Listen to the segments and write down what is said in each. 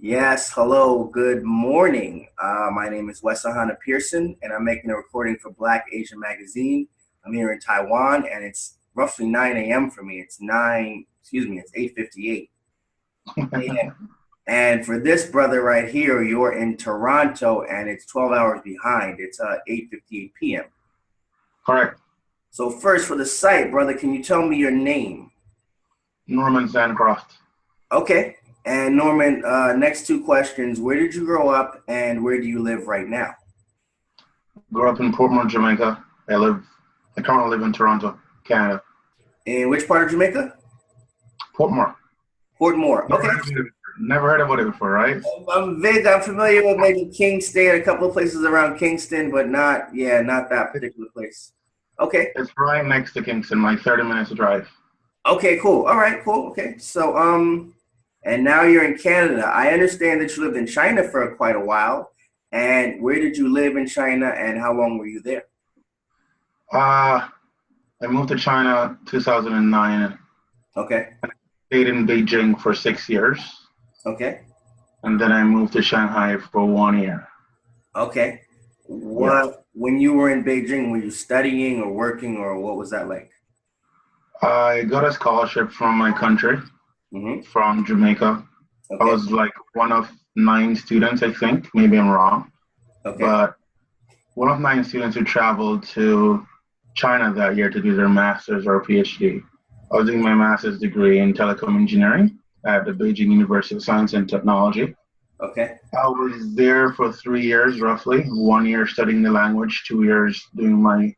Yes, hello, good morning. My name is Wesahana Pearson, and I'm making a recording for Black Asian Magazine. I'm here in Taiwan, and it's roughly 9 a.m. for me. It's 8:58 a.m. And for this brother right here, you're in Toronto, and it's 12 hours behind. It's 8:58 p.m. Correct. So first, for the site, brother, can you tell me your name? Norman Sandcroft. Okay. And Norman, next two questions. Where did you grow up and where do you live right now? Grew up in Portmore, Jamaica. I currently live in Toronto, Canada. In which part of Jamaica? Portmore. Portmore. Never Okay. heard of it, never heard about it before, right? I'm familiar with maybe Kingston, a couple of places around Kingston, but not that particular place. Okay. It's right next to Kingston, like 30 minutes drive. Okay, cool. All right, cool. Okay. So, and now you're in Canada. I understand that you lived in China for quite a while. And where did you live in China and how long were you there? Uh, I moved to China 2009. Okay. Stayed in Beijing for 6 years. Okay. And then I moved to Shanghai for 1 year. Okay. Yeah. When you were in Beijing, were you studying or working or what was that like? I got a scholarship from my country, Mm-hmm. from Jamaica. I Okay. was like one of 9 students, I think. Maybe I'm wrong. Okay. But one of 9 students who traveled to China that year to do their master's or PhD. I was doing my master's degree in telecom engineering at the Beijing University of Science and Technology. Okay. I was there for 3 years roughly, 1 year studying the language, 2 years doing my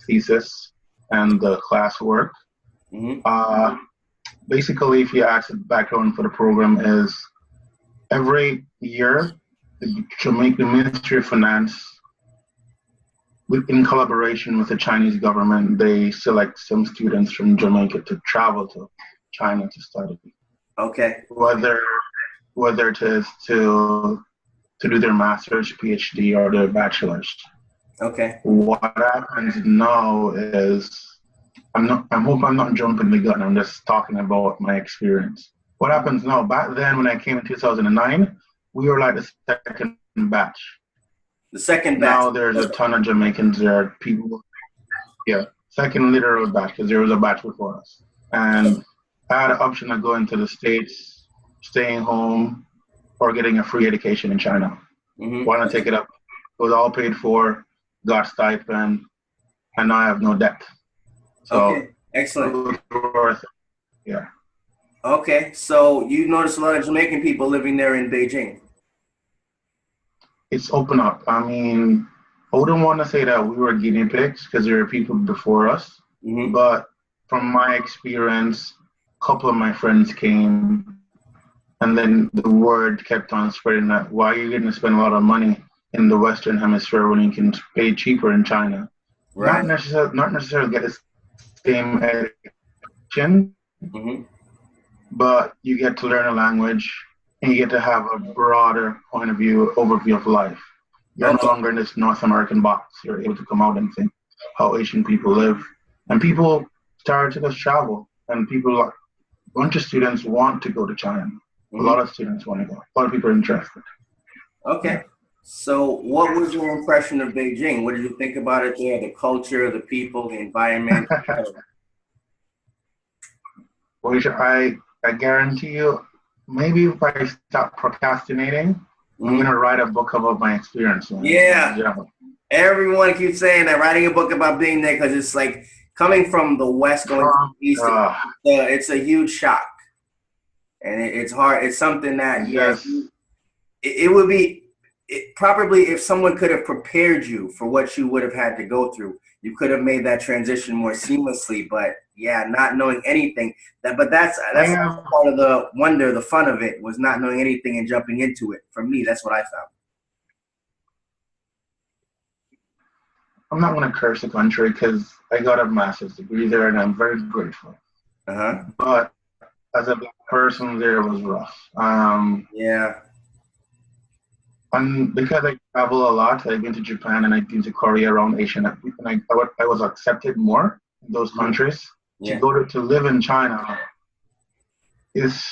thesis and the classwork. Mm-hmm. Uh, Basically, if you ask the background for the program is every year, the Jamaican Ministry of Finance in collaboration with the Chinese government, they select some students from Jamaica to travel to China to study, Okay. whether it is to do their master's, PhD, or their bachelor's. Okay. What happens now is I hope I'm not jumping the gun. I'm just talking about my experience. What happens now? Back then, when I came in 2009, we were like the second batch. The second batch. Now there's a ton of Jamaicans there. People, yeah, second literal batch because there was a batch before us. And I had an option of going to the States, staying home, or getting a free education in China. Mm-hmm. Why not take it up? It was all paid for, got stipend, and now I have no debt. So Okay. Excellent. it was worth it. Yeah. Okay. So you notice a lot of Jamaican people living there in Beijing. It's open up. I mean, I wouldn't want to say that we were guinea pigs because there were people before us, Mm-hmm. but from my experience, a couple of my friends came, and then the word kept on spreading that why are you going to spend a lot of money in the Western Hemisphere when you can pay cheaper in China? Right. Not necessarily get the same education, Mm-hmm. but you get to learn a language and you get to have a broader point of view, overview of life. You're no Okay. longer in this North American box. You're able to come out and think how Asian people live. And people started to just travel. And a bunch of students want to go to China. A Mm-hmm. lot of students want to go. A lot of people are interested. Okay. Yeah. So what was your impression of Beijing? What did you think about it there? The culture, the people, the environment? I guarantee you, maybe if I stop procrastinating, I'm Mm-hmm. going to write a book about my experience. Yeah. Everyone keeps saying that, writing a book about being there because it's like coming from the West going to the East, Uh, it's a huge shock. And it's hard. It's something that, yes, yes. it would be probably if someone could have prepared you for what you would have had to go through, you could have made that transition more seamlessly. But yeah, not knowing anything but I that's have part of the wonder, the fun of it was not knowing anything and jumping into it. For me, that's what I found. I'm not going to curse the country because I got a master's degree there and I'm very grateful. Uh huh. But as a black person, there was rough. Yeah. And because I travel a lot, I've been to Japan and I've been to Korea around Asia, and I was accepted more in those Mhm. countries. Yeah. To live in China is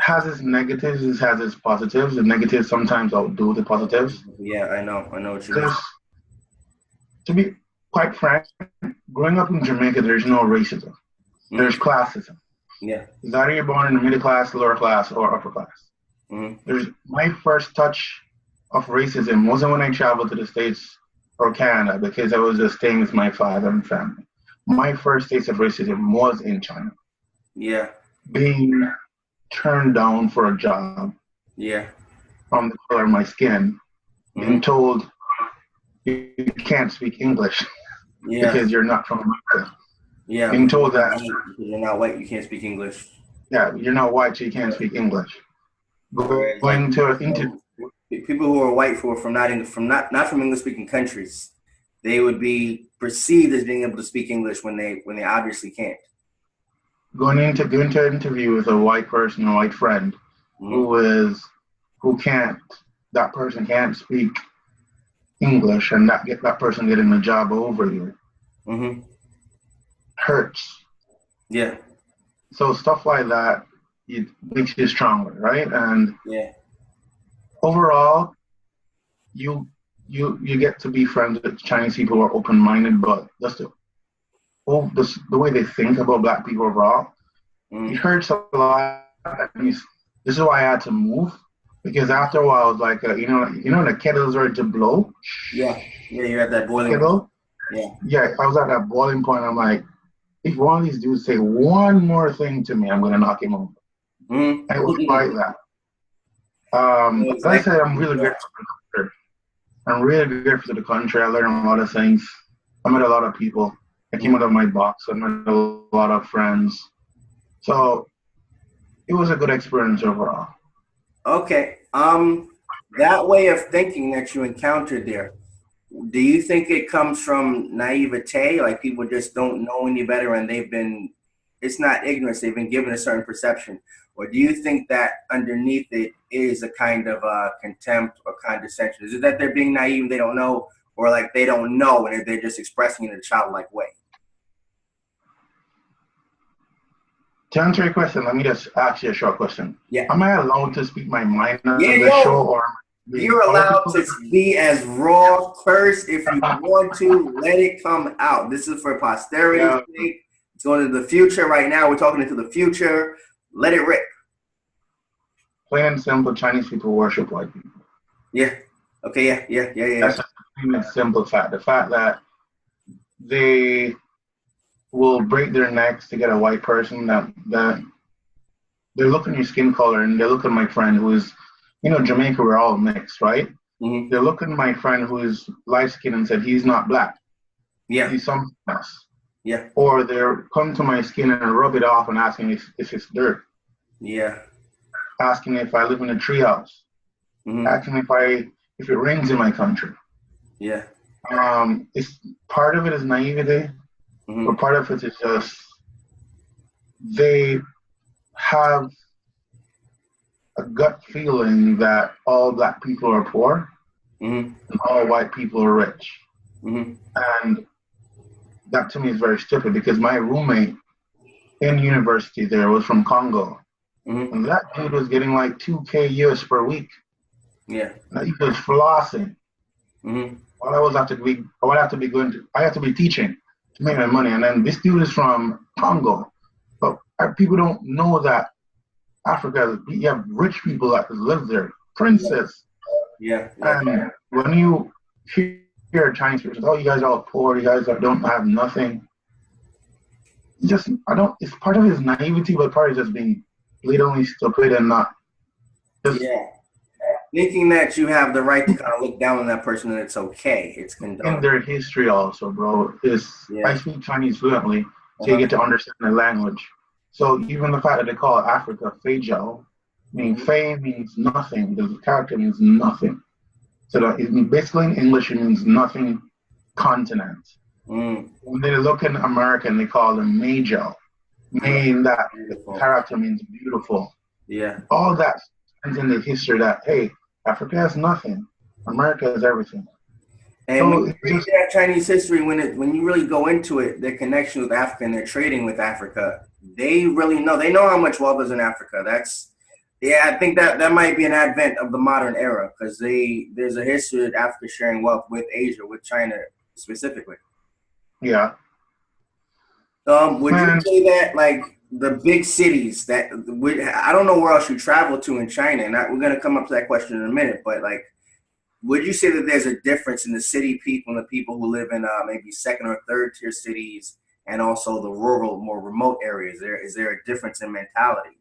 has its negatives, it has its positives. The negatives sometimes outdo the positives. Yeah, I know what you mean. Because to be quite frank, growing up in Jamaica, there's no racism. There's Mm-hmm. classism. Yeah. It's either you're born in the middle class, lower class, or upper class. Mm-hmm. There's my first touch of racism wasn't when I traveled to the States or Canada because I was just staying with my father and family. My first taste of racism was in China. Yeah. Being turned down for a job Yeah. from the color of my skin, Mm-hmm. being told you can't speak English Yeah. because you're not from America. Yeah. Being Because told that, you're not white, you can't speak English. yeah, you're not white, so you can't speak English. Whereas, like, Going to an interview, people who are white who are from not from English speaking countries, they would be perceived as being able to speak English when they obviously can't. going to an interview with a white person, a white friend, Mm-hmm. who can't, that person can't speak English, and that person getting the job over you Mm-hmm. hurts. Yeah. So stuff like that, it makes you stronger, right? And Yeah. overall, you get to be friends with Chinese people who are open minded, but the way they think about black people overall, it Mm-hmm. hurts a lot. This is why I had to move because after a while, I was like, the kettle's ready to blow. Yeah. Yeah. You're at that boiling point. Kettle, Yeah. yeah, I was at that boiling point. I'm like, if one of these dudes say one more thing to me, I'm gonna knock him over. Mm-hmm. I was like that. But I Exactly. said I'm really grateful for the country. I'm really grateful to the country. I learned a lot of things. I met a lot of people. I came out of my box. I met a lot of friends. So it was a good experience overall. Okay. That way of thinking that you encountered there, do you think it comes from naivete, like people just don't know any better and it's not ignorance, they've been given a certain perception? Or do you think that underneath it is a kind of contempt or condescension? Is it that they're being naive and they don't know, or like they don't know and they're just expressing it in a childlike way? To answer your question, let me just ask you a short question. Yeah. Am I allowed to speak my mind Yeah, on the show, yo. or You're other allowed people? to be as raw, curse if you want to. Let it come out. This is for posterity's Yeah, sake. It's going into the future right now. We're talking into the future. Let it rip. plain and simple, Chinese people worship white people. Yeah. Okay. Yeah. That's just a plain and simple fact. The fact that they will break their necks to get a white person that they look at your skin color and they look at my friend who is, Jamaica, we're all mixed, right? Mm-hmm. They look at my friend who is light skinned and said he's not black. Yeah. He's something else. Yeah. Or they'll come to my skin and rub it off and asking if it's dirt. Yeah. Asking if I live in a treehouse. Mm-hmm. Asking if it rains in my country. Yeah. It's part of it is naivety, Mm-hmm. but part of it is just they have a gut feeling that all black people are poor Mm-hmm. and all white people are rich. Mm-hmm. And that to me is very stupid because my roommate in university there was from Congo. Mm-hmm. And that dude was getting like 2K US per week. Yeah. And he was flossing. Mm-hmm. I have to be teaching to make my money. And then this dude is from Congo. But people don't know that Africa, you have rich people that live there, princes. Yeah. And when you hear Chinese people say, oh, you guys are all poor, you guys don't have nothing. It's part of his naivety, but part of just being blatantly stupid and not just. Yeah. Thinking that you have the right to kind of look down on that person and it's okay. It's condoned. In their history also, bro. I speak Chinese fluently, so you get to understand the language. So even the fact that they call Africa Feijiao, Fei means nothing. The character means nothing. So basically in English it means nothing continent. Mm. When they look in America and they call them Meijiao, meaning that the character means beautiful. Yeah. All that stands in the history that, hey, Africa has nothing. America has everything. And so when you read that Chinese history, when you really go into it, their connection with Africa and their trading with Africa, they really know. They know how much wealth is in Africa. Yeah, I think that might be an advent of the modern era because there's a history of Africa sharing wealth with Asia, with China specifically. Yeah, Would you man. say that like the big cities that I don't know where else you travel to in China, and we're gonna come up to that question in a minute, but like, would you say that there's a difference in the city people and the people who live in maybe second or third tier cities, and also the rural, more remote areas? Is there a difference in mentality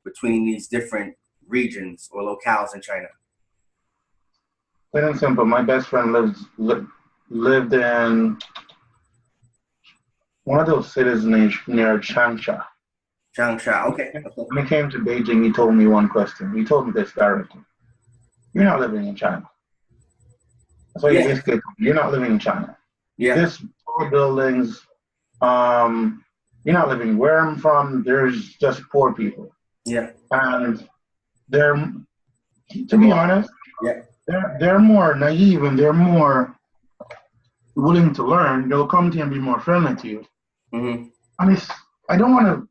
between these different regions or locales in China? Plain and simple. My best friend lived in one of those cities near Changsha. Changsha, okay, okay, When he came to Beijing, he told me one question. He told me this directly. You're not living in China. That's why he yeah, basically told me, you're not living in China. yeah, This poor buildings, um, you're not living where I'm from, there's just poor people. yeah, And they're, to they're be more, honest, yeah, they're more naive and they're more willing to learn. They'll come to you and be more friendly to you. mm-hmm, And I don't want to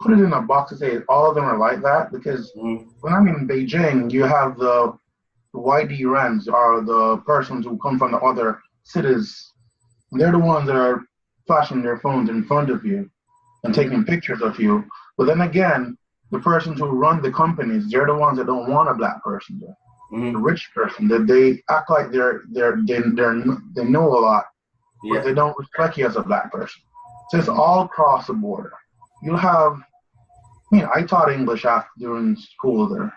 put it in a box to say all of them are like that because mm-hmm, when I'm in Beijing, you have the YD Rans are the persons who come from the other cities. They're the ones that are flashing their phones in front of you and mm-hmm, taking pictures of you. But then again, the persons who run the companies, they're the ones that don't want a black person there. The mm-hmm, rich person, that they act like they know a lot, but yeah, they don't respect you as a black person. So it's all across the border. You'll have, I taught English after during school there.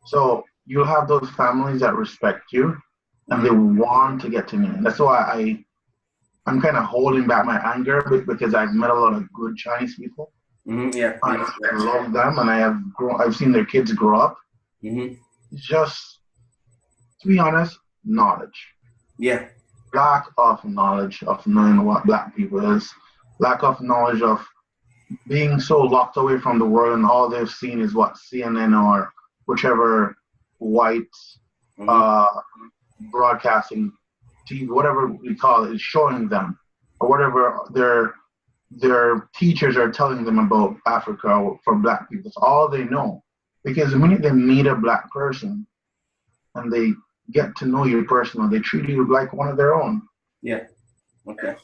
So you'll have those families that respect you and mm-hmm, they want to get to me. And that's why I'm kind of holding back my anger because I've met a lot of good Chinese people. mm-hmm, yeah, I yeah, yeah, love them and I've seen their kids grow up. mm-hmm, It's just, to be honest, knowledge. yeah, Lack of knowledge of knowing what black people is. Lack of knowledge of being so locked away from the world and all they've seen is what CNN or whichever white mm-hmm, uh, broadcasting TV, whatever we call it, is showing them, or whatever their teachers are telling them about Africa for black people. That's all they know. Because the minute they meet a black person and they get to know you personally, they treat you like one of their own. yeah, okay,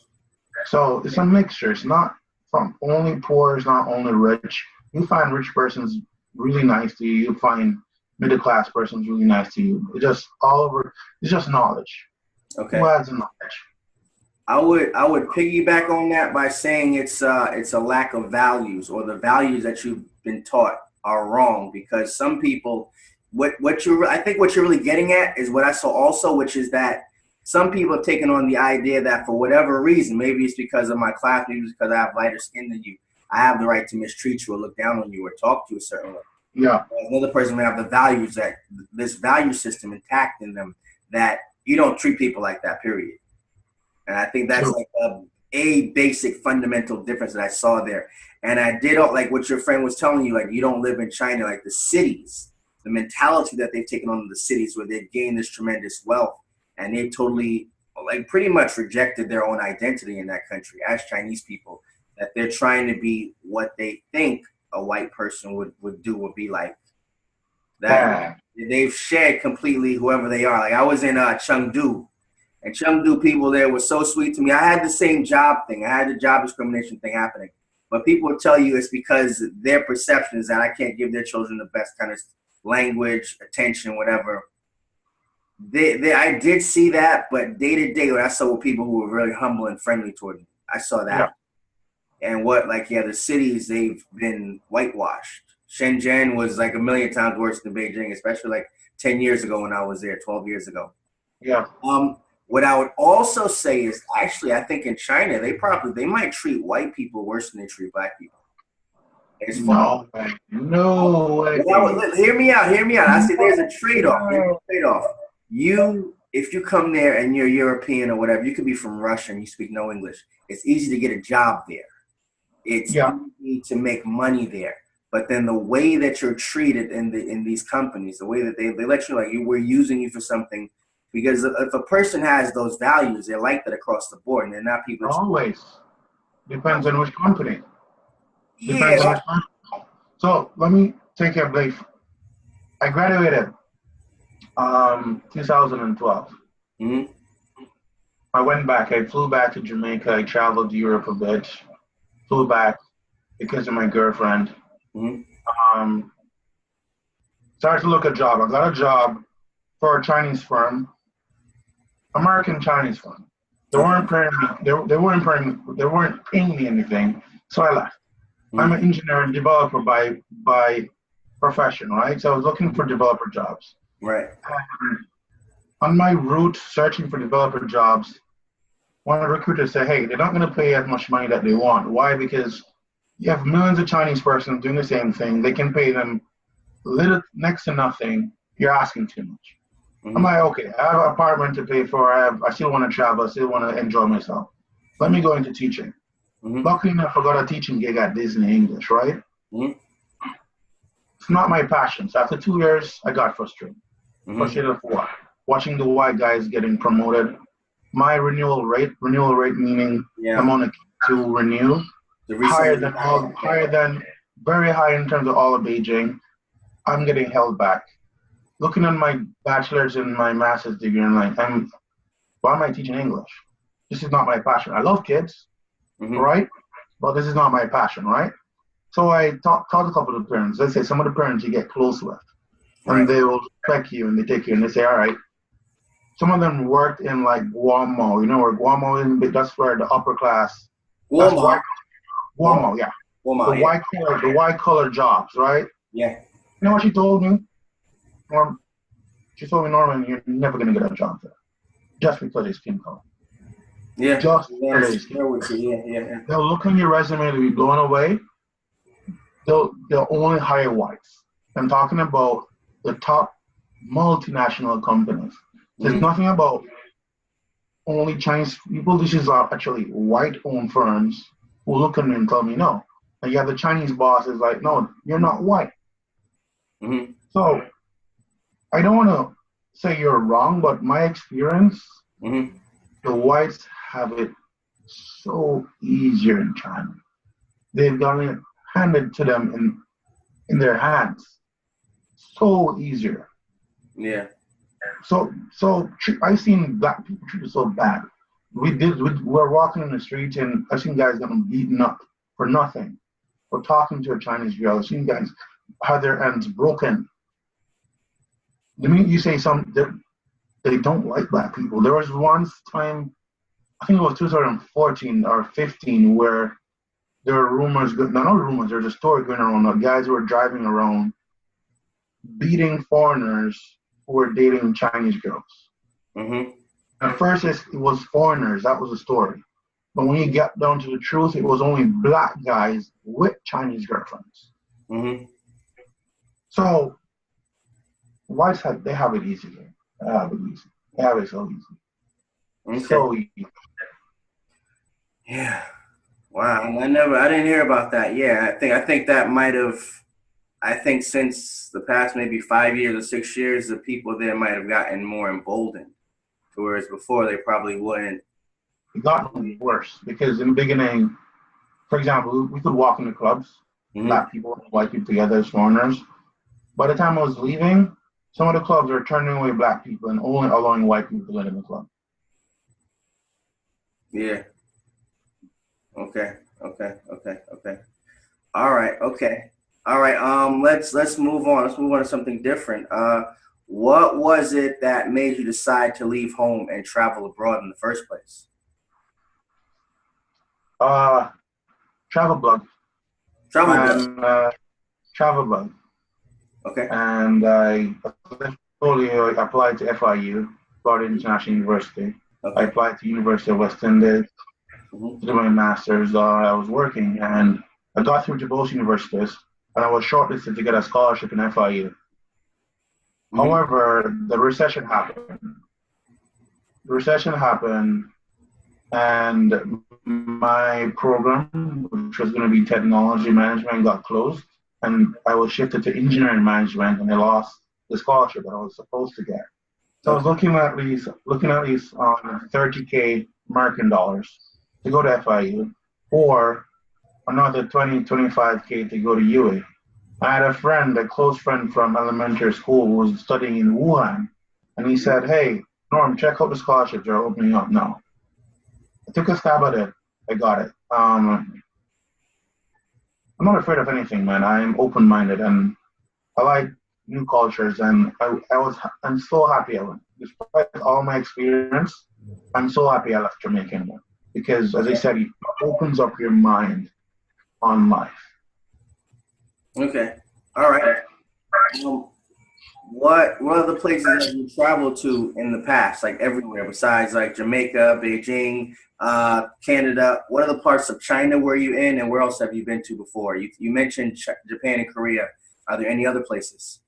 So it's a mixture. It's not from only poor, it's not only rich. You find rich persons really nice to you. You find middle class persons really nice to you. It's just all over. It's just knowledge. Who okay. has the knowledge? I would piggyback on that by saying it's a lack of values, or the values that you've been taught are wrong, because some people, what you I think what you're really getting at is what I saw also, which is that some people have taken on the idea that for whatever reason, maybe it's because of my class, maybe it's because I have lighter skin than you, I have the right to mistreat you or look down on you or talk to you a certain way. Yeah. Another person may have the values, that this value system intact in them, that you don't treat people like that, period. And I think that's True. like a basic fundamental difference that I saw there. And I did like what your friend was telling you, like you don't live in China, like the cities, the mentality that they've taken on in the cities where they've gained this tremendous wealth, and they've totally like pretty much rejected their own identity in that country as Chinese people, that they're trying to be what they think a white person would do or be like. That Ah, they've shed completely whoever they are. Like I was in Chengdu, and Chengdu people there were so sweet to me. I had the same job thing. I had the job discrimination thing happening. But people will tell you it's because their perception is that I can't give their children the best kind of language, attention, whatever. I did see that, but day to day, I saw people who were really humble and friendly toward me. I saw yeah. that. And yeah, the cities, they've been whitewashed. Shenzhen was like a million times worse than Beijing, especially like 10 years ago when I was there, 12 years ago. Yeah. What I would also say is actually, I think in China, they might treat white people worse than they treat black people. As far as, No way. No way. hear me out. I say there's a trade-off. There's No. a trade-off. If you come there and you're European or whatever, you could be from Russia and you speak no English. It's easy to get a job there. It's Yeah. easy to make money there. But then the way that you're treated in these companies, the way that they let you know, like we're using you for something, because if a person has those values, they're like that across the board, and they're not people that Always. Depends on which company. you, Depends on yeah, which company. So let me take a break. I graduated 2012. Mm-hmm. I went back. I flew back to Jamaica. I traveled Europe a bit. Flew back because of my girlfriend. Mm-hmm. Um, Started to look at a job. I got a job for a Chinese firm, American Chinese firm. They Okay. weren't paying me. They weren't paying me anything. So I left. I'm Mm-hmm. an engineer and developer by profession, right? So I was looking for developer jobs. Right. And on my route searching for developer jobs, one of the recruiters said, "Hey, they're not going to pay as much money that they want. Why? Because you have millions of Chinese persons doing the same thing. They can pay them little next to nothing. You're asking too much." I'm Mm-hmm. like, okay, I have an apartment to pay for. I still want to travel. I still want to enjoy myself. Let me go into teaching. Mm-hmm. Luckily enough, I got a teaching gig at Disney English, right? Mm-hmm. It's not my passion. So after 2 years, I got frustrated. Mm-hmm. Frustrated for what? Watching the white guys getting promoted. My renewal rate meaning the Yeah. amount to renew, The recently. higher than, very high in terms of all of Beijing. I'm getting held back. Looking at my bachelor's and my master's degree, I'm like, why am I teaching English? This is not my passion. I love kids, Mm-hmm. right? But this is not my passion, right? So I talked to a couple of parents. Let's say some of the parents you get close with, and Right. they will respect you and they take you and they say, all right. Some of them worked in like Guamo, you know where Guamo is? That's where the upper class, that's Walmart. white, Walmart. Guamo, yeah. Walmart. Yeah. The white collar jobs, right? Yeah. You know what she told me? Norm, she told me, Norman, you're never going to get a job there just because of skin color. Yeah. Just Yeah. because of skin Share color. with you. Yeah. Yeah. Yeah. They'll look on your resume to be blown away. They'll only hire whites. I'm talking about the top multinational companies. There's Mm-hmm. nothing about only Chinese people. This is actually white-owned firms who look at me and tell me no. And you have the Chinese bosses like, no, you're not white. Mm-hmm. So I don't want to say you're wrong, but my experience, Mm-hmm. the whites have it so easier in China. They've got it handed to them in their hands. So easier. Yeah. So I've seen black people treated so bad. We're walking in the street and I've seen guys getting beaten up for nothing. We're talking to a Chinese girl. I've seen guys have their hands broken. The minute you say something, they don't like black people. There was one time, I think it was 2014 or 15, where there were rumors, not rumors, there's a story going around of guys who were driving around beating foreigners who were dating Chinese girls. Mm-hmm. At first, it was foreigners. That was the story. But when you get down to the truth, it was only black guys with Chinese girlfriends. Mm-hmm. So whites they have it easy here. They have it easy. They have it so easy. Okay. So easy. Yeah. Wow. I didn't hear about that. Yeah. I think that might have, I think since the past maybe 5 years or 6 years, the people there might have gotten more emboldened. Whereas before they probably wouldn't. It got worse because in the beginning, for example, we could walk in the clubs, Mm-hmm. black people, white people together as foreigners. By the time I was leaving, some of the clubs were turning away black people and only allowing white people to get in the club. Yeah. Okay. Okay. Okay. Okay. All right. Okay. All right. Let's move on. Let's move on to something different. What was it that made you decide to leave home and travel abroad in the first place? Uh, Travel blog Travel bug. and travel blog. Okay. And I told you I applied to FIU, Florida International University. I Okay. applied to University of West Indies Mm-hmm. to do my master's. I was working and I got through to both universities and I was shortlisted to get a scholarship in FIU. Mm-hmm. However, the recession happened. The recession happened and my program, which was going to be technology management, got closed and I was shifted to engineering management and I lost the scholarship that I was supposed to get. So I was Okay. looking at least 30K American dollars to go to FIU or another 25K to go to UA. I had a friend, a close friend from elementary school who was studying in Wuhan. And he said, hey, Norm, check out the scholarships you're opening up now. I took a stab at it. I got it. I'm not afraid of anything, man. I'm open-minded and I like new cultures. And I'm so happy I went. Despite all my experience, I'm so happy I left Jamaica because, as I Okay. said, it opens up your mind on life. Okay. All right. Um, what other places have you traveled to in the past, like everywhere besides like Jamaica, Beijing, Canada? What other parts of China were you in, and where else have you been to before? You mentioned Japan and Korea. Are there any other places?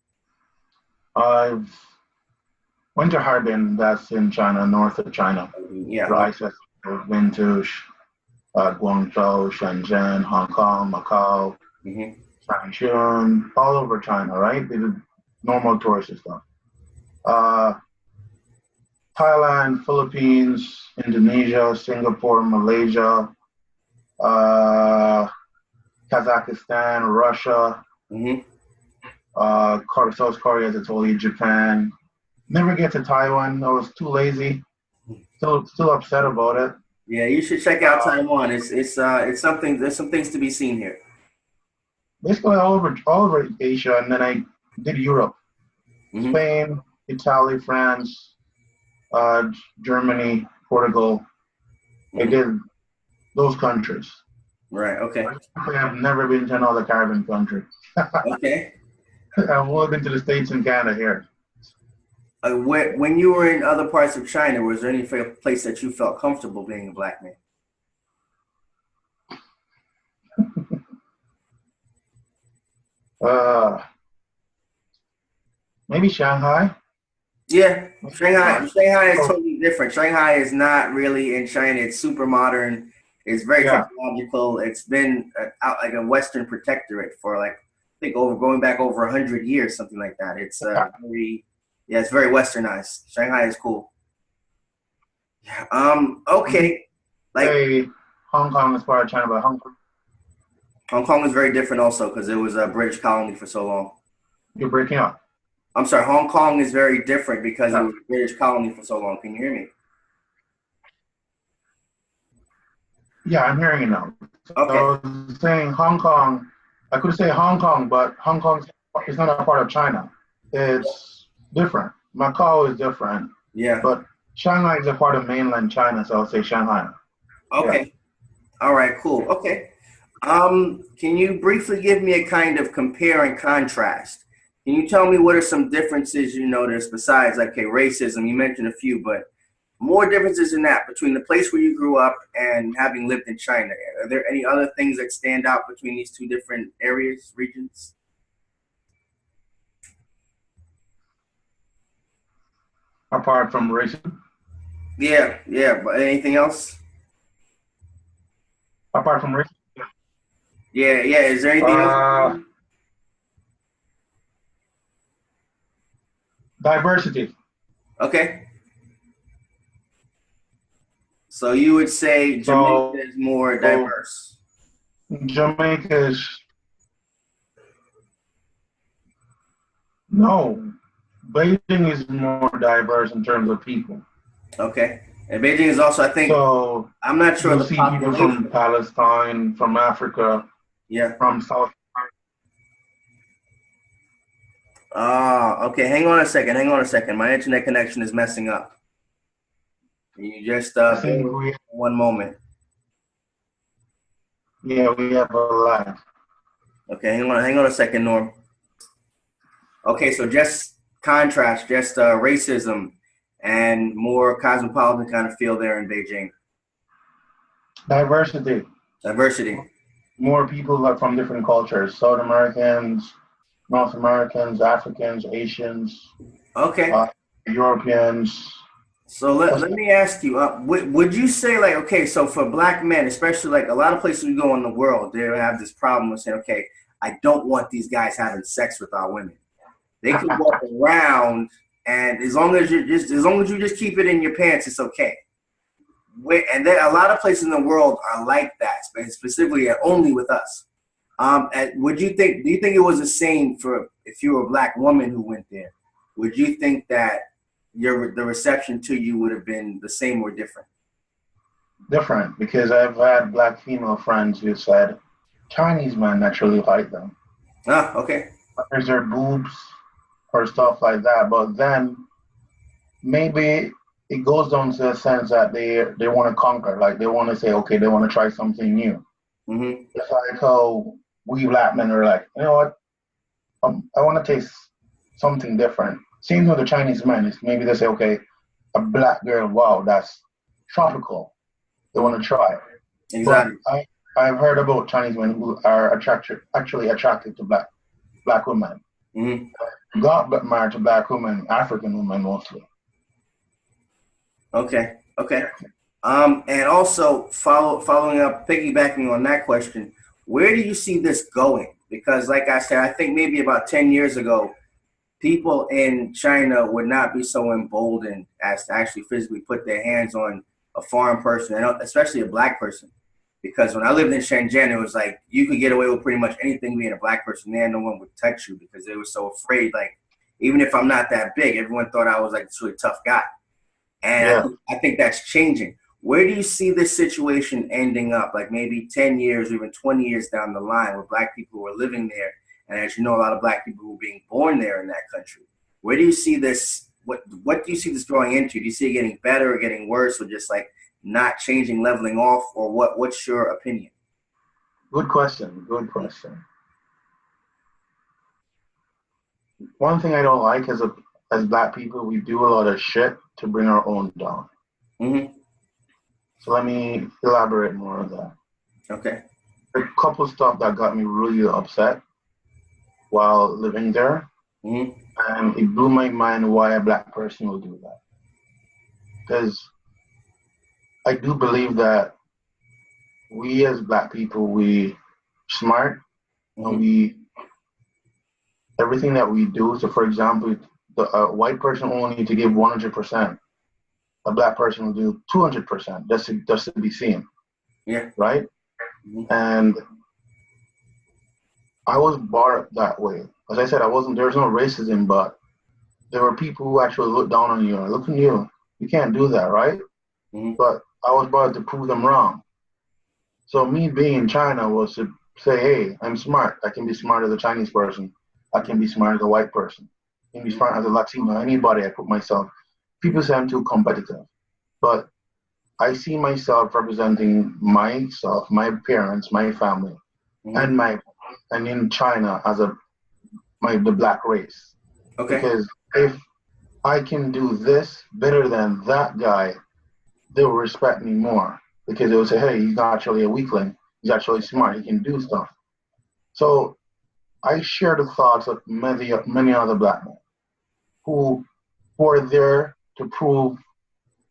I've went to Harbin, that's in China, north of China. Yeah. Rice, I've been to Guangzhou, Shenzhen, Hong Kong, Macau, Hmm. Changchun, all over China, right? They do normal tourist stuff. Uh, Thailand, Philippines, Indonesia, Singapore, Malaysia, uh, Kazakhstan, Russia, Hmm. South Korea, as I told you, Japan. Never get to Taiwan. I was too lazy. Still upset about it. Yeah, you should check out Taiwan. It's something. There's some things to be seen here. Basically all over Asia, and then I did Europe, Hmm. Spain, Italy, France, Germany, Portugal. I Hmm. did those countries. Right. Okay. I have never been to another Caribbean country. Okay. I've only been to the States and Canada here. When you were in other parts of China, was there any place that you felt comfortable being a black man? Uh, Maybe Shanghai. Yeah, Shanghai. Shanghai is Oh, totally different. Shanghai is not really in China. It's super modern. It's very yeah. technological. It's been out like a Western protectorate for like I think over going back over 100 years, something like that. It's very yeah, it's very westernized. Shanghai is cool. Okay, like Say Hong Kong is part of China, but Hong Kong, Hong Kong is very different also because it was a British colony for so long. you're breaking up. I'm sorry, Hong Kong is very different because it Yeah. was a British colony for so long. Can you hear me? Yeah, I'm hearing you now. So Okay. I was saying Hong Kong, I could say Hong Kong, but Hong Kong is not a part of China. It's different. Macau is different, Yeah. but Shanghai is a part of mainland China, so I'll say Shanghai. Yeah. Okay. All right. Cool. Okay. Can you briefly give me a kind of compare and contrast? Can you tell me what are some differences you notice besides, like, okay, racism? You mentioned a few, but more differences in that between the place where you grew up and having lived in China. Are there any other things that stand out between these two different areas, regions? Apart from racism, Yeah, yeah. But anything else? apart from racism, Yeah, yeah. Is there anything else? uh, diversity. Okay. So you would say Jamaica So is more diverse. Jamaica is no. Beijing is more diverse in terms of people. Okay. And Beijing is also, I think, So I'm not sure you'll the see people from population. Palestine, from Africa, Yeah. from South. Ah, okay. Hang on a second. Hang on a second. My internet connection is messing up. Can you just I bear think with me for one moment? we have a lot. Okay, hang on a second, Norm. Okay, so just contrast, just racism and more cosmopolitan kind of feel there in Beijing. Diversity. Diversity. More people are from different cultures. South Americans, North Americans, Africans, Asians, Okay. uh, Europeans. So That's let me ask you, would you say like, okay, so for black men, especially like a lot of places we go in the world, they have this problem with saying, okay, I don't want these guys having sex with our women. They can walk around and as long as you just keep it in your pants, it's okay. And then a lot of places in the world are like that, specifically only with us. Would you think? Do you think it was the same for if you were a black woman who went there? Would you think that the reception to you would have been the same or different? Different, because I've had black female friends who said Chinese men naturally like them. Ah, okay. There's their boobs or stuff like that. But then maybe it goes down to the sense that they want to conquer, like they want to say, okay, they want to try something new. Mm-hmm. It's like how we black men are like, you know what, I want to taste something different. Same with the Chinese men. Is maybe they say, okay, a black girl, wow, that's tropical. They want to try. But Exactly. I've heard about Chinese men who are actually attracted to black women. Mm-hmm. Got married to black women, African women mostly. Okay. Okay. And also following up, piggybacking on that question, where do you see this going? Because, like I said, I think maybe about 10 years ago, people in China would not be so emboldened as to actually physically put their hands on a foreign person, and especially a black person. Because when I lived in Shenzhen, it was like you could get away with pretty much anything being a black person there. No one would touch you because they were so afraid. Like, even if I'm not that big, everyone thought I was like this really tough guy. And Yeah. I think that's changing. Where do you see this situation ending up? Like maybe 10 years or even 20 years down the line where black people were living there. And as you know, a lot of black people were being born there in that country. Where do you see this? What do you see this growing into? Do you see it getting better or getting worse or just like not changing, leveling off? Or what's your opinion? Good question. Good question. One thing I don't like as black people, we do a lot of shit to bring our own down. Mm-hmm. So let me elaborate more on that. Okay. A couple stuff that got me really upset while living there, Mm-hmm. and it blew my mind why a black person will do that. Because I do believe that we as black people, we smart, and Mm-hmm. we everything that we do. So, for example, the white person only need to give 100%. A black person will do 200%. That's to be seen, Yeah. right? Mm-hmm. And I was brought up that way. As I said, I wasn't. There's no racism, but there were people who actually look down on you and look at you. You can't do that, right? Mm-hmm. But I was brought up to prove them wrong. So me being in China was to say, hey, I'm smart. I can be smart as a Chinese person. I can be smart as a white person. I can be smart as a Latino. Anybody I put myself. People say I'm too competitive, but I see myself representing myself, my parents, my family, Mm-hmm. and in China as the black race. Okay. Because if I can do this better than that guy, they will respect me more because they will say, hey, he's not actually a weakling. He's actually smart. He can do stuff. So I share the thoughts of many other black men who, who are there to prove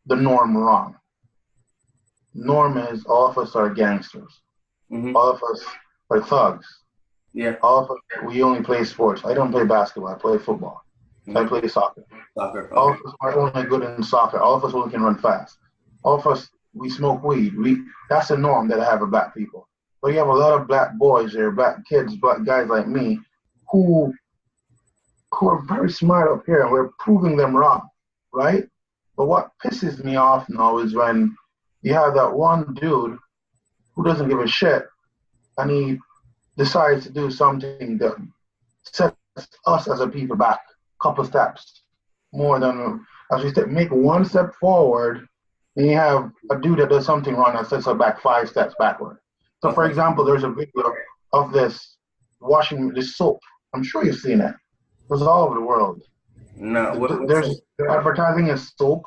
the norm wrong. Norm is all of us are gangsters. Mm-hmm. All of us are thugs. Yeah. All of us, we only play sports. I don't play basketball. I play football. I Mm-hmm. play soccer. Soccer. All Okay. of us are only good in soccer. All of us only can run fast. All of us, we smoke weed. That's the norm that I have of black people. But you have a lot of black boys there, black kids, black guys like me, who who are very smart up here, and we're proving them wrong, right? But what pisses me off now is when you have that one dude who doesn't give a shit, and he decides to do something that sets us as a people back a couple steps more than as we make one step forward, and you have a dude that does something wrong that sets us back 5 steps backward. So, for Okay. example, there's a video of this soap. I'm sure you've seen it. It was all over the world. No. What's There's it? they're advertising a soap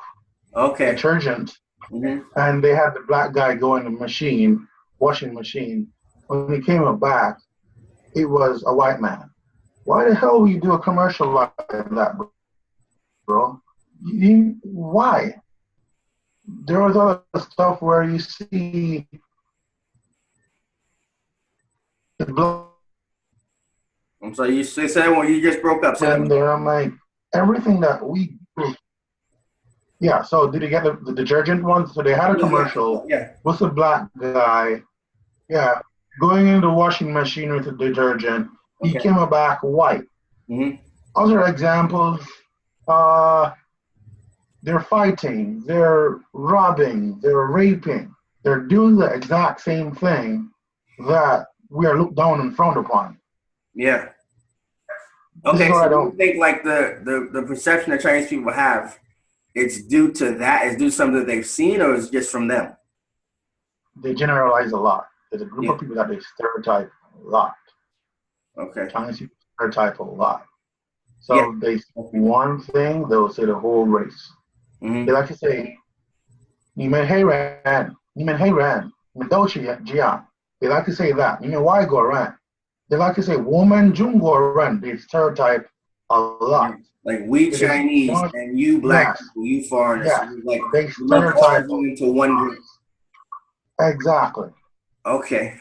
Okay. detergent, Mm-hmm. and they had the black guy go in the washing machine. When he came back, it was a white man. Why the hell would you do a commercial like that, bro? Why? There was other stuff where you see the blood I'm sorry. You said when you just broke up. Say that in again. there. I'm like, everything that we do. Yeah, so did you get the detergent one? So they had a Yeah. commercial Yeah. with a black guy. Yeah, going in the washing machine with the detergent, he Okay. came back white. Mm-hmm. Other examples, uh, they're fighting, they're robbing, they're raping, they're doing the exact same thing that we are looked down and frowned upon. Yeah. This is Okay. what So I do you don't. think like the perception that Chinese people have, it's due to that, it's due to something that they've seen, or is it just from them? They generalize a lot. There's a group Yeah. of people that they stereotype a lot. Okay. Chinese people stereotype a lot. Yeah. So they say one thing, they'll say the whole race. They Mm-hmm. like to say, "Ni men Ran, Ni men Ran, Mendochi Jian." They like to say that. Ni men why go ran. They like to say woman Jungo ran. They stereotype a lot. Like we Because Chinese one, and you black yes, people, you foreigners. So yes, it's like they we lump all stereotype of a you into one lot. group. Exactly. Okay.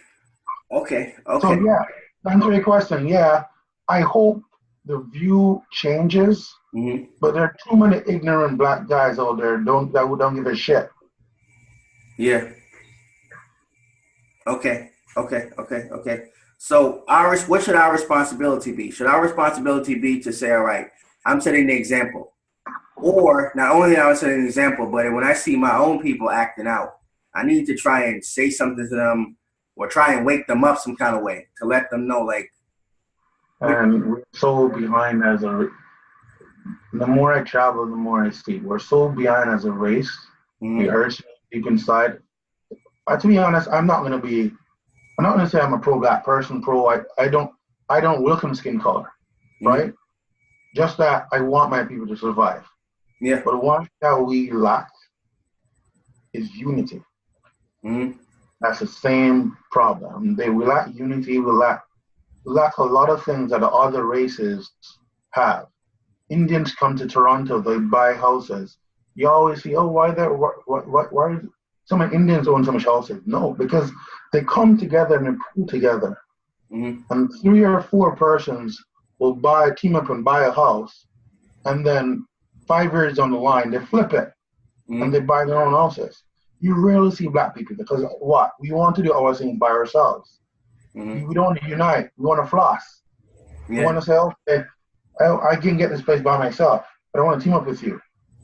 Okay. So Okay. yeah, to answer your question, yeah, I hope the view changes, Mm-hmm. but there are too many ignorant black guys out there who don't give a shit. Yeah. Okay. Okay. Okay. Okay. So what should our responsibility be? Should our responsibility be to say, all right, I'm setting the example, or not only am I setting an example, but when I see my own people acting out, I need to try and say something to them, or try and wake them up some kind of way to let them know, like, we, And we're so behind as a. The more I travel, the more I see. We're so behind as a race. It mm-hmm, hurts me deep inside. To be honest, I'm not gonna be. I'm not gonna say I'm a pro black person. Pro. I don't welcome skin color, mm-hmm, right? Just that I want my people to survive. yeah, But one thing that we lack is unity. mm-hmm, That's the same problem. We lack unity. We lack a lot of things that the other races have. Indians come to Toronto, they buy houses. You always see, oh, why are so many Indians own so much houses? No, because they come together and they pool together. mm-hmm, And 3 or 4 persons will team up and buy a house, and then 5 years down the line, they flip it and mm-hmm, they buy their own houses. You rarely see black people because what? We want to do our thing by ourselves. mm-hmm, We don't want to unite. We want to floss. We yeah, want to say, okay, I can get this place by myself, but I want to team up with you.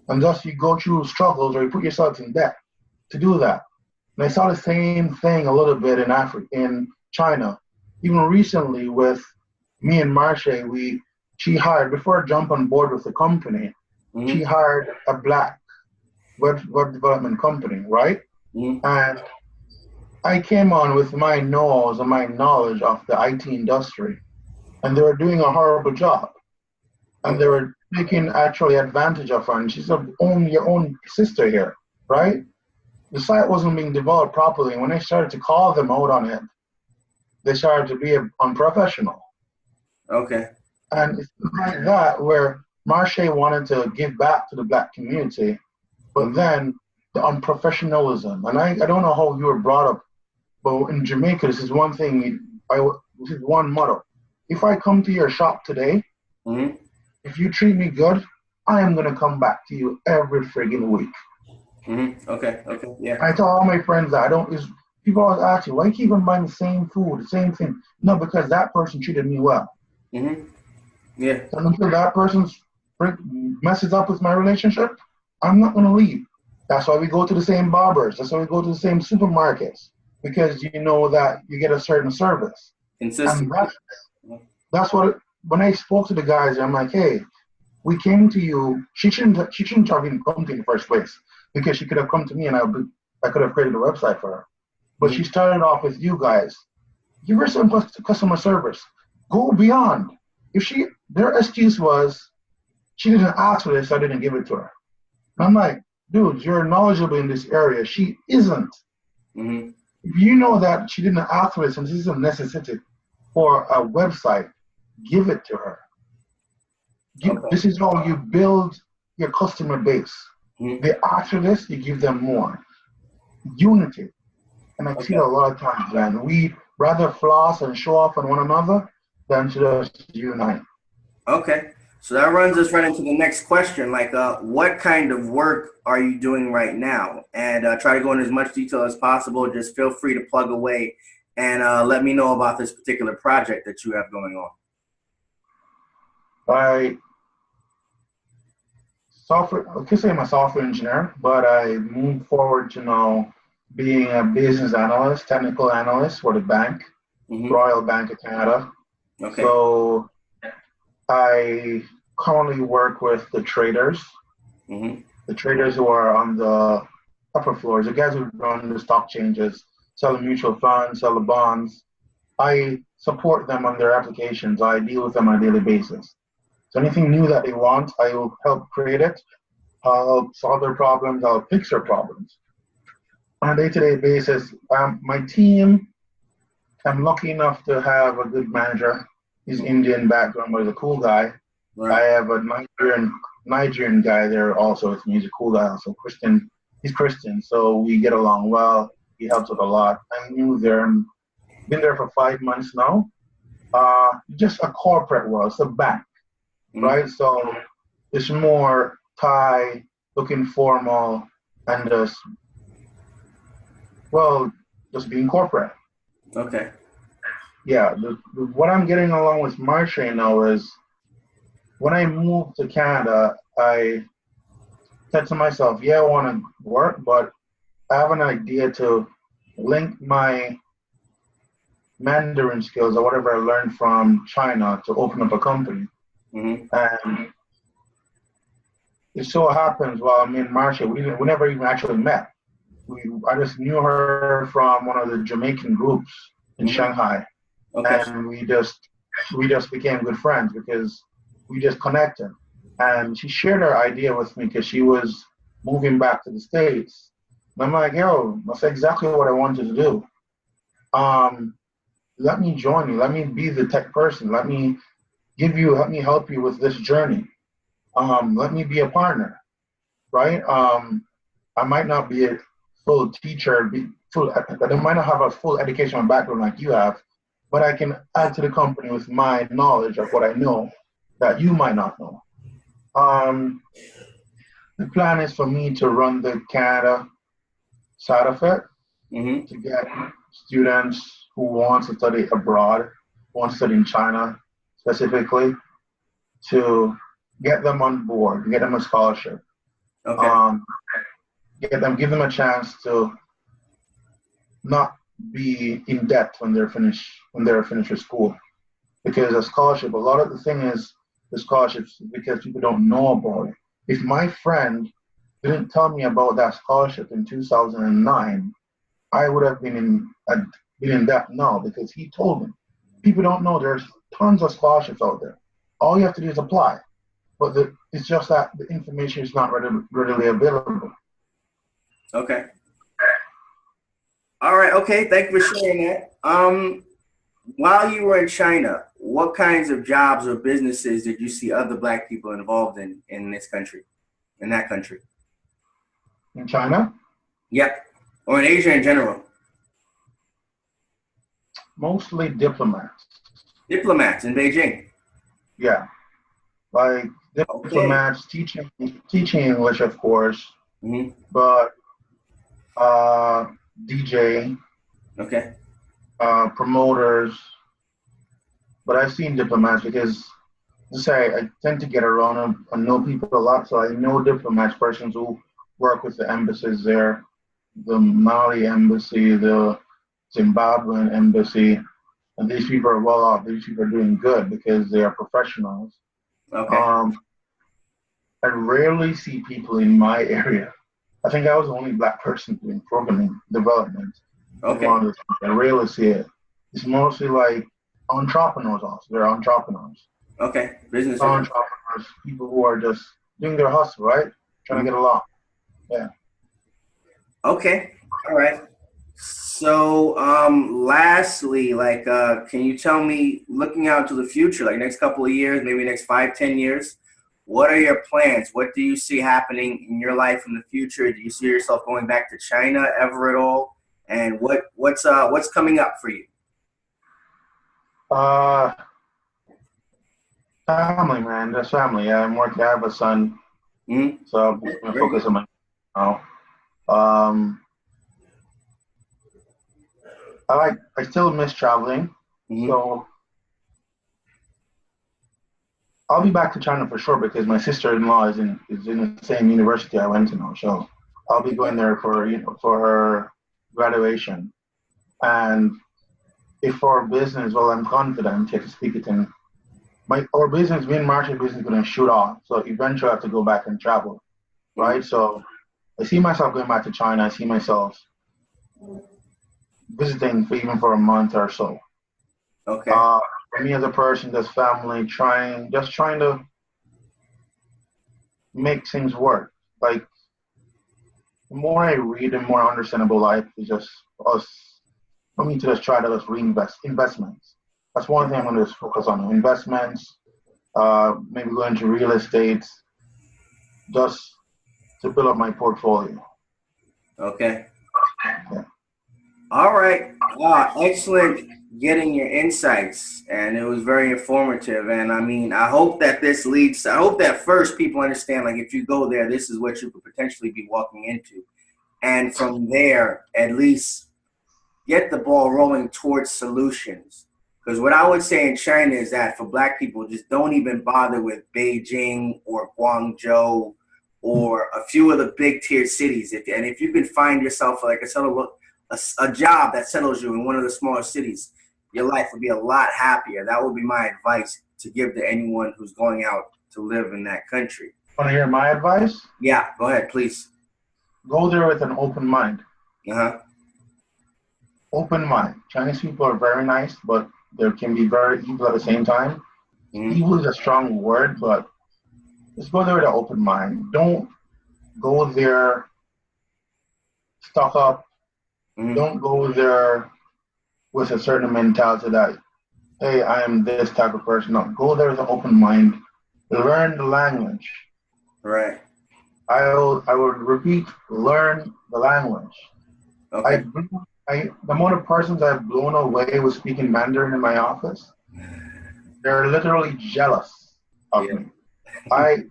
And thus you go through struggles or you put yourself in debt to do that. And I saw the same thing a little bit in Africa, in China. Even recently with me and Marche, she hired, before I jumped on board with the company, she mm-hmm, hired a black web development company, right? mm-hmm, And I came on with my nose and my knowledge of the IT industry, and they were doing a horrible job. And they okay, were taking actually advantage of her. And she said, own your own sister here, right? The site wasn't being developed properly. And when I started to call them out on it, they started to be unprofessional. okay, And it's like that where Marche wanted to give back to the black community, but mm-hmm, then the unprofessionalism. And I don't know how you were brought up, but in Jamaica, this is one thing, this is one motto. If I come to your shop today, mm-hmm, if you treat me good, I am gonna come back to you every friggin' week. mm-hmm, okay, okay, yeah, I tell all my friends that I don't. Is people always ask you why you keep on buying the same food, the same thing? No, because that person treated me well. mm-hmm, yeah, And until that person messes up with my relationship, I'm not gonna leave. That's why we go to the same barbers. That's why we go to the same supermarkets because you know that you get a certain service. And consistency, that's what when I spoke to the guys, I'm like, hey, we came to you. She shouldn't have even come to you in the first place because she could have come to me and I could have created a website for her. But she mm-hmm, started off with you guys. Give her some customer service. Go beyond. If their excuse was she didn't ask for this, so I didn't give it to her. And I'm like, dude, you're knowledgeable in this area. She isn't. mm-hmm, If you know that she didn't ask for this and this is a necessity for a website, give it to her. okay, This is how you build your customer base. mm-hmm, They ask for this, you give them more. Unity. And I see it okay. a lot of times, man. We rather floss and show off on one another than to just unite. Okay. So that runs us right into the next question. Like, what kind of work are you doing right now? And try to go into as much detail as possible. Just feel free to plug away and let me know about this particular project that you have going on. I could say I'm a software engineer, but I moved forward to now being a business analyst, technical analyst for the bank, Royal Bank of Canada. Okay. So I currently work with the traders, the traders who are on the upper floors, the guys who run the stock changes, sell the mutual funds, sell the bonds. I support them on their applications. I deal with them on a daily basis. So anything new that they want, I will help create it. I'll help solve their problems. I'll fix their problems. On a day-to-day basis, my team, I'm lucky enough to have a good manager. He's Indian background, but he's a cool guy. Right. I have a Nigerian guy there also with me. He's a cool guy also. Christian. He's Christian, so we get along well. He helps with a lot. I'm new there. I've been there for 5 months now. Just a corporate world. It's a bank. Right? So it's more Thai, looking formal, and just being corporate. Okay. Yeah, what I'm getting along with Marsha now is when I moved to Canada, I said to myself, yeah, I want to work, but I have an idea to link my Mandarin skills or whatever I learned from China to open up a company. And it so happens while me and Marsha, we never even actually met. I just knew her from one of the Jamaican groups in Shanghai. Okay. And we just became good friends because we just connected. And she shared her idea with me because she was moving back to the States. And I'm like, yo, that's exactly what I wanted to do. Let me join you. Let me be the tech person. Let me help you with this journey. Let me be a partner, right? I might not be a full teacher, I might not have a full educational background like you have, but I can add to the company with my knowledge of what I know that you might not know. The plan is for me to run the Canada side of it, to get students who want to study abroad, want to study in China specifically, to get them on board, get them a scholarship. Okay. Give them a chance to not be in debt when they're finished with school. Because a scholarship, a lot of the thing is the scholarships because people don't know about it. If my friend didn't tell me about that scholarship in 2009, I would have been in debt now because he told me. People don't know there's tons of scholarships out there. All you have to do is apply. But it's just that the information is not readily available. Okay. All right. Okay. Thank you for sharing that. While you were in China, what kinds of jobs or businesses did you see other Black people involved in this country, in that country? In China? Yep. Or in Asia in general? Mostly diplomats. Diplomats in Beijing? Yeah. Like diplomats, teaching English, of course, but DJ, promoters. But I've seen diplomats because, I tend to get around and know people a lot, so I know diplomats, persons who work with the embassies there, the Mali embassy, the Zimbabwean embassy, and these people are well off. These people are doing good because they are professionals. Okay. I rarely see people in my area. I think I was the only Black person doing programming development. Okay. I rarely see it. It's mostly like entrepreneurs also. They're entrepreneurs. Okay. Business entrepreneurs, people who are just doing their hustle, right? Trying to get along. Yeah. Okay. All right. So, lastly, can you tell me, looking out to the future, like next couple of years, maybe next 5-10 years, what are your plans? What do you see happening in your life in the future? Do you see yourself going back to China ever at all? And what's coming up for you? Family, man. Just family. Yeah, I'm working. I have a son, so I'm gonna focus on my now. I still miss traveling. Hmm. So I'll be back to China for sure because my sister-in-law is in the same university I went to now. So I'll be going there for for her graduation. And if for business, well, I'm confident to speak it in my our business, me and market business, going to shoot off. So eventually I have to go back and travel, Hmm. right? So I see myself going back to China. I see myself visiting for even for a month or so. Okay. Uh, for me as a person, as family, trying to make things work. Like the more I read, the more I understand about life is just us. For me to just try to just reinvest investments. That's one thing I'm going to just focus on investments. Maybe go into real estate just to build up my portfolio. Okay. Yeah. All right. Excellent getting your insights, and it was very informative. And I mean, I hope that this leads. I hope that first people understand, like, if you go there, this is what you could potentially be walking into, and from there, at least get the ball rolling towards solutions. Because what I would say in China is that for Black people, just don't even bother with Beijing or Guangzhou or a few of the big tier cities. If you can find yourself like a job that settles you in one of the smaller cities, your life would be a lot happier. That would be my advice to give to anyone who's going out to live in that country. Want to hear my advice? Yeah, go ahead, please. Go there with an open mind. Uh huh. Open mind. Chinese people are very nice, but they can be very evil at the same time. Mm-hmm. Evil is a strong word, but just go there with an open mind. Don't go there stuck up. Mm-hmm. Don't go there with a certain mentality that, hey, I am this type of person. No, go there with an open mind. Learn the language. Right. I would repeat, learn the language. I, Okay. the amount of persons I've blown away with speaking Mandarin in my office, they're literally jealous of Yeah. me.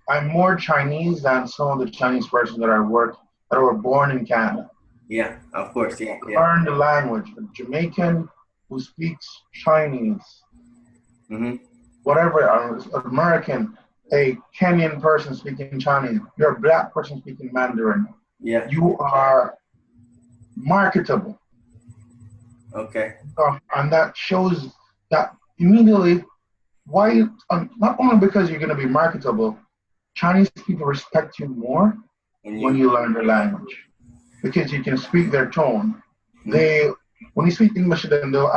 I'm more Chinese than some of the Chinese persons that I work that were born in Canada. Yeah, of course. Yeah, yeah. Learn the language. A Jamaican who speaks Chinese, Hmm. whatever, American, a Kenyan person speaking Chinese, you're a Black person speaking Mandarin. Yeah. You are marketable. Okay. And that shows that immediately why, not only because you're going to be marketable, Chinese people respect you more And when you. you learn their language because you can speak their tone. Mhm. They, when you speak English to them, they'll,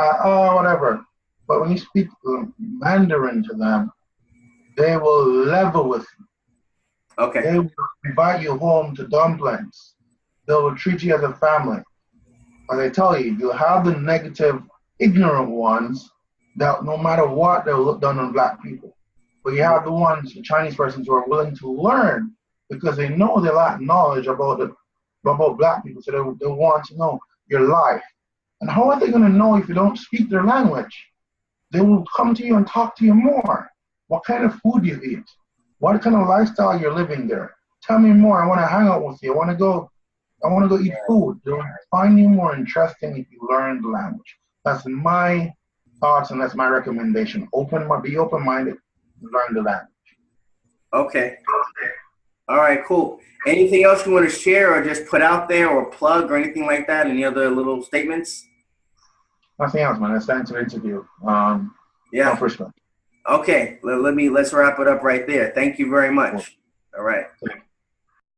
whatever. But when you speak Mandarin to them, they will level with you. Okay. They will invite you home to dumplings. They will treat you as a family. As I tell you, you have the negative, ignorant ones that no matter what, they'll look down on Black people. But you have the ones, the Chinese persons who are willing to learn because they know they lack knowledge about Black people. So they want to know your life. And how are they going to know if you don't speak their language? They will come to you and talk to you more. What kind of food you eat? What kind of lifestyle you're living there? Tell me more. I want to hang out with you. I want to go eat food. They'll find you more interesting if you learn the language. That's my thoughts and that's my recommendation. Be open-minded, learn the language. Okay. All right. Cool. Anything else you want to share or just put out there or plug or anything like that? Any other little statements? Nothing else, man. It's time to interview. No Yeah. pushback. Okay. Let's wrap it up right there. Thank you very Cool. much. All right.